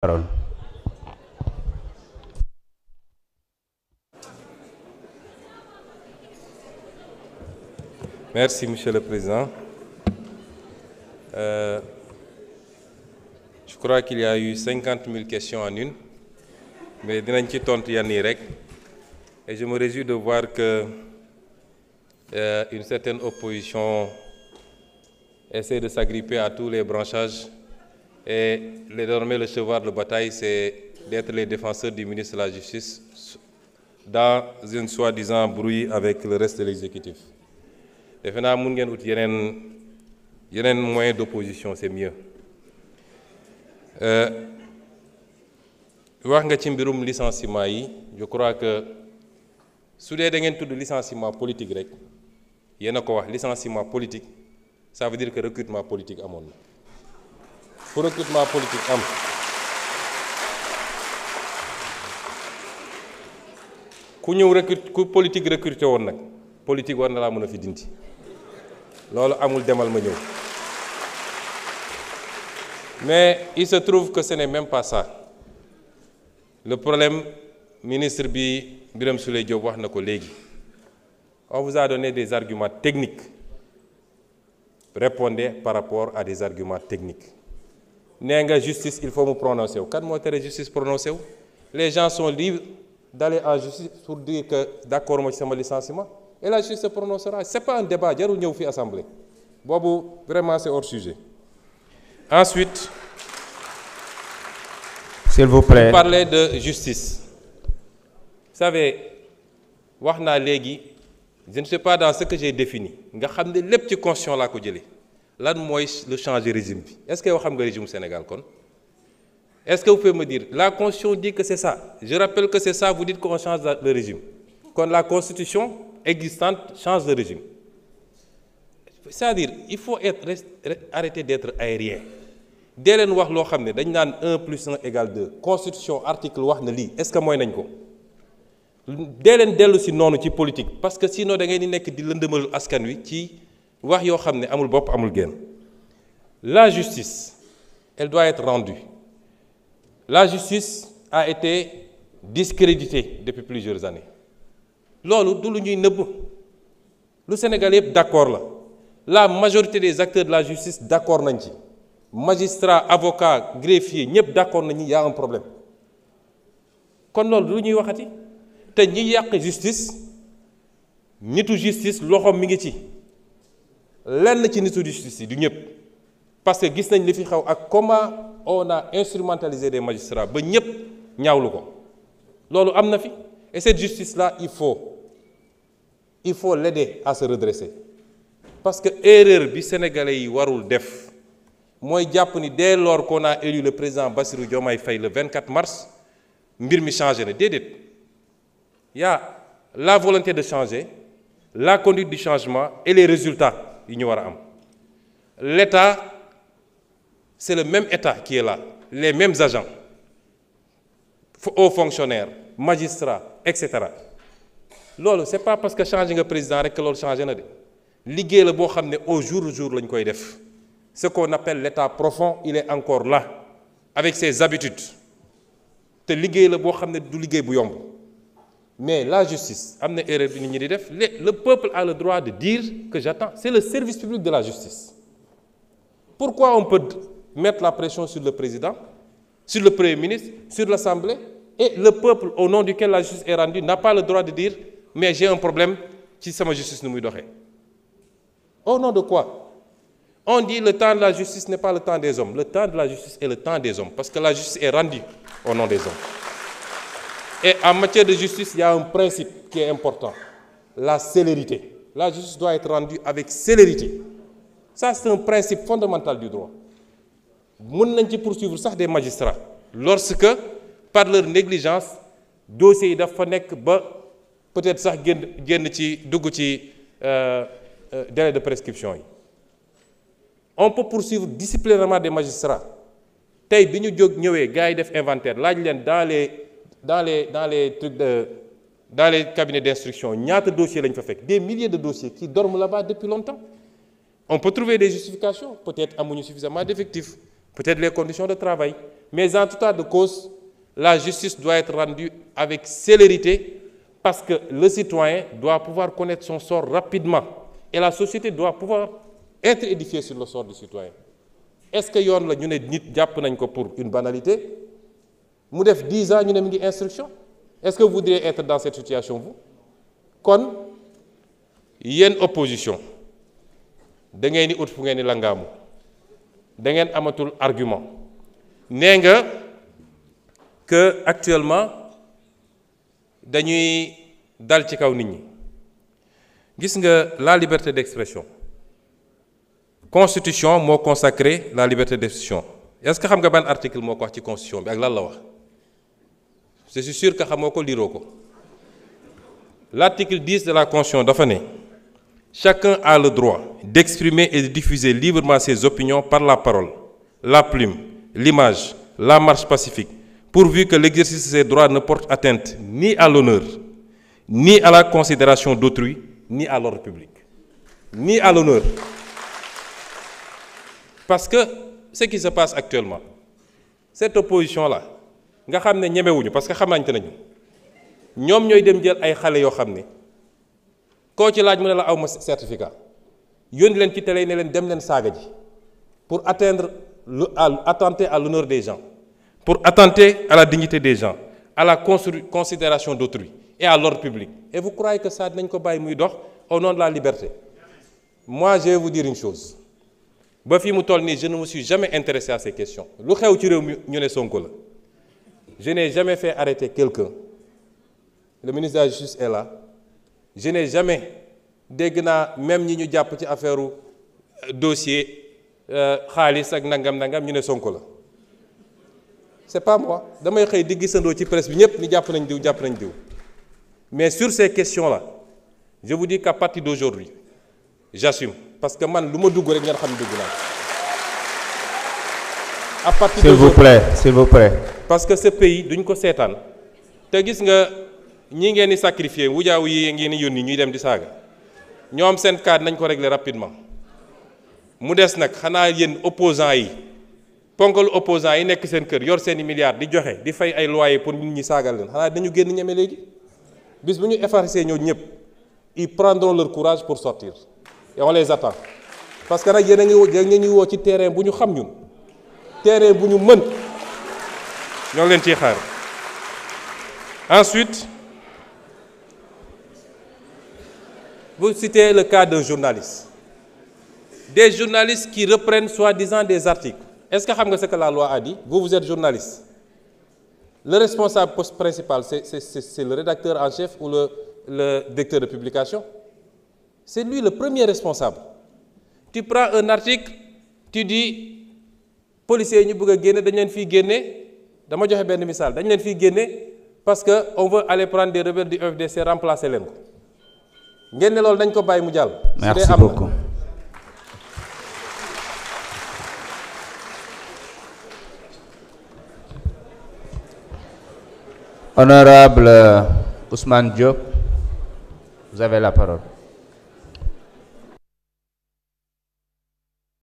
Parole. Merci, Monsieur le Président. Je crois qu'il y a eu 50 000 questions en une, mais dinañ ci tontu yenn yi rek. Et je me réjouis de voir que une certaine opposition essaie de s'agripper à tous les branchages. Et désormais, le cheval de bataille, c'est d'être les défenseurs du ministre de la Justice dans une soi-disant brouille avec le reste de l'exécutif. defe naa mun ngeen ut yeneen moyen d'opposition, c'est mieux. wax nga ci mbirum licenciement yi, je crois que su dee da ngeen tudd licenciement politique rek yéen a ko wax licenciement politique, ça veut dire que recrutement politique amoon na. Pour recrutement politique am ku ñëw ku politique recruté woon nag politique war na laa mën a fi dindi loolu amul demal ma ñëw. Mais il se trouve que ce n'est même pas ça. Le problème, ministre Birame Souleye Diop wax na ko léegi. On vous a donné des arguments techniques. Répondez par rapport à des arguments techniques. Nee nga justice, il faut me prononcer. Kan moo tere justice prononcer wu? Les gens sont libres d'aller en justice pour dire que d'accord moi ci sama licenciement et la justice se prononcera. C'est pas un débat, jarul ñëw fi assemblée. Boobu vraiment c'est hors sujet. Ensuite, s'il vous plaît. Vous parlez de justice. Vous savez, wax naa léegi, je ne sais pas dans ce que j'ai défini. Nga xam ne lépp ci constitution laa ko jëlee. Lan mooy le changer régime bi? Est-ce que yow xam nga régime Sénégal kon? Est-ce que vous pouvez me dire, la constitution dit que c'est ça. Je rappelle que c'est ça, vous dites qu'on change le régime. Quand la constitution existante change de régime. C'est-à-dire, il faut arrêter d'être aérien. Dès leen wax loo xam ne dañ naan 1 + 1 = 2 constitution article wax na lii est-ce que mooy nañ ko dee leen dellu si noonu ci politique parce que sinon da ngay di nekk di lëndëmal askan wi ci wax yoo xam ne amul bopp amul genn. La justice, elle doit être rendue. La justice a été discréditée depuis plusieurs années. Loolu du lu ñuy nëbb lu Sénégal yëpp d'accord la. La majorité des acteurs de la justice d'accord nañ ci. Magistrats, avocats, greffiers, ñëpp d'accord nañu y a un problème. kon loolu lu ñuy waxati te ñi yàq justice nitu justice loxoom mi ngi ci lenn ci nitu justice yi du ñëpp parce que gis nañ li fi xew ak comment on a instrumentalisé des magistrats ba ñëpp ñaawlu ko loolu am na fi et cette justice là il faut l'aider à se redresser parce que erreur bi sénégalais yi warul def mooy jàpp ni dès lors qu'on a élu le président Bassirou Diomaye Faye le 24 mars mbir mi changé na déedéet y a la volonté de changer la conduite du changement et les résultats yi ñu war a am l'État c'est le même État qui est là les mêmes agents hauts fonctionnaires magistrats etc. loolu c'est pas parce que changé nga président rek que loolu changé na de liggéey la boo xam ne au jour le jour lañ koy def. Ce qu'on appelle l'état profond, il est encore là, avec ses habitudes. te liggéey la boo xam ne du liggéey bu yomb mais la justice am na erreur bi nit ñi di def le peuple a le droit de dire que j'attends c'est le service public de la justice. Pourquoi on peut mettre la pression sur le président, sur le premier ministre, sur l'Assemblée et le peuple au nom duquel la justice est rendue n'a pas le droit de dire mais j'ai un problème ci sama justice nu muy doxee. Au nom de quoi? On dit le temps de la justice n'est pas le temps des hommes. Le temps de la justice est le temps des hommes parce que la justice est rendue au nom des hommes. Et en matière de justice, il y a un principe qui est important, la célérité. La justice doit être rendue avec célérité. Ça, c'est un principe fondamental du droit. Mën nañ ci poursuivre sax des magistrats lorsque par leur négligence dossiers yi dafa nekk ba peut-être sax génn ci dugg ci délai de prescription yi. On peut poursuivre disciplinairement des magistrats tey bi ñu jóg ñëwee gars yi def inventaire laaj leen dans les cabinets d'instruction ñaata dossiers lañ fa fekk des milliers de dossiers qui dorment là-bas depuis longtemps. On peut trouver des justifications peut-être amuñu suffisamment d'effectifs peut-être les conditions de travail Mais en tout état de cause, la justice doit être rendue avec célérité parce que le citoyen doit pouvoir connaître son sort rapidement et la société doit pouvoir être édifiée sur le sort du citoyen. Est-ce que yoon la ñu ne nit jàpp nañ ko pour une banalité mu def 10 ans ñu ne mi ngi instruction? Est-ce que vous voudriez être dans cette situation vous? Kon yéen opposition da ngeen di ut fu ngeen di langaamu da ngeen amatul argument nee nga que actuellement dañuy dal ci kaw nit ñi gis nga la liberté d'expression constitution moo consacré la liberté d'expression est-ce que xam nga ban article moo ko wax ci constitution bi ak lan la wax? Je suis sûr que xamoo ko liiroo ko. L'article 10 de la constitution dafa ne chacun a le droit d'exprimer et de diffuser librement ses opinions par la parole, la plume, l'image, la marche pacifique, pourvu que l'exercice de ces droits ne porte atteinte ni à l'honneur, ni à la considération d'autrui, ni à l'ordre public. Ni à l'honneur. Parce que ce qui se passe actuellement, cette opposition-là, nga xam ne ñemewuñu parce que xamante nañu ñoom ñooy dem jël ay xale yoo xam ne koo ci laaj mu ne la aw ma certificat yónni leen ci télé ne leen dem leen saaga ji pour attenter à l'honneur des gens, pour attenter à la dignité des gens, à la considération d'autrui et à l'ordre public. Et vous croyez que ça dinañ ko bàyyi muy dox au nom de la liberté? Moi, je vais vous dire une chose. Ba fi mu toll nii je ne me suis jamais intéressé à ces questions. Lu xew ci réew mi ñu ne Sonko la. Je n'ai jamais fait arrêter quelqu'un. Le ministre de la Justice est là. Je n'ai jamais dégg naa même ñi ñu jàpp ci affaire dossier xaalis ak nangam ñu ne Sonko la. C'est pas moi. Damay xëy di gisandoo ci presse bi ñëpp ni jàpp nañ diw. Mais sur ces questions-là, je vous dis qu'à partir d'aujourd'hui, j'assume parce que man lu ma dugg rek ngeen xam ne dugg naa. À partir s'il vous plaît. Parce que ce pays duñ ko seetaan te gis nga ñi ngeen di sacrifier wujaaw yi ngeen di yónni ñuy dem di saaga ñoom seen cadre nañ ko régler rapidement mu des nag xanaa yéen opposants yi ponkal opposants yi nekk seen kër yor seeni milliards di joxe di fay ay loyer pour nit ñi saagal leen xanaa dañu génn ñeme léegi bis bu ñu effacer ñoo ñëpp ils prendront leur courage pour sortir et on les attend parce que nag yéen a ngi woo ci terrain bu ñu xam ñun terrain bu ñu mën ñoo leen ciy xaar. Ensuite, vous citez le cas d'un journaliste. Des journalistes qui reprennent soi-disant des articles. Est-ce que vous savez ce que la loi a dit? Vous êtes journaliste. Le responsable principal, c'est le rédacteur en chef ou le directeur de publication? C'est lui le premier responsable. Tu prends un article, tu dis, policiers ñu bëgg a génne dañ leen fiy génne dama joxe benn misaal dañ leen fiy génne parce que on veut aller prendre des rebelles du FDC remplacer leen ko ngeen ne loolu dañ ko bàyyi mu jàll. Merci beaucoup. Honorable Ousmane Diop, vous avez la parole.